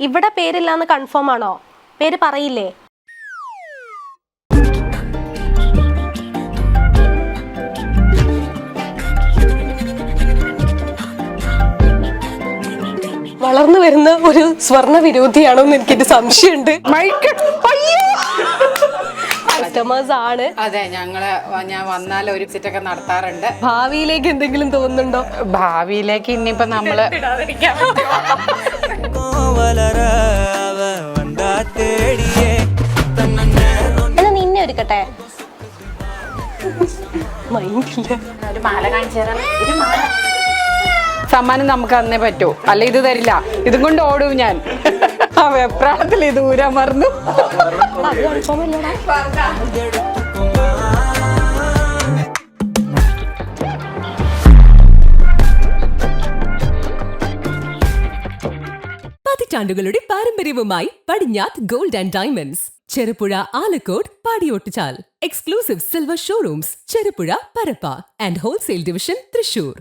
ഇവിടെ പേരില്ലാന്ന് കൺഫേം ആണോ? പേര് പറയില്ലേ? വളർന്നു വരുന്ന ഒരു സ്വർണ്ണ വിരോധിയാണോ എന്ന് എനിക്കൊരു സംശയമുണ്ട്. കസ്റ്റമേഴ്സ് ആണ്. അതെ, ഞാൻ വന്നാൽ ഒരു വിസിറ്റൊക്കെ നടത്താറുണ്ട്. ഭാവിയിലേക്ക് എന്തെങ്കിലും തോന്നുന്നുണ്ടോ? ഭാവിയിലേക്ക് ഇനിയിപ്പോ നമ്മള് എന്നാ നിന്നെ ഒരുക്കട്ടെ. മൈൻഡില്ല. ഒരു മാല കാണിച്ചു തരാം. സമ്മാനം നമുക്ക് അന്നേ പറ്റൂ, അല്ല ഇത് തരില്ല. ഇതും കൊണ്ട് ഓടും ഞാൻ. ആ വെപ്രാളത്തിൽ ഇത് ഊരാൻ മറന്നു. അത് കൺഫേം അല്ലടാ. പതിറ്റാണ്ടുകളുടെ പാരമ്പര്യവുമായി Padinjath gold and diamonds, Cherupuzha, Alakode, Padiyottuchal. Exclusive silver showrooms Cherupuzha, Parappa and wholesale division Thrissur.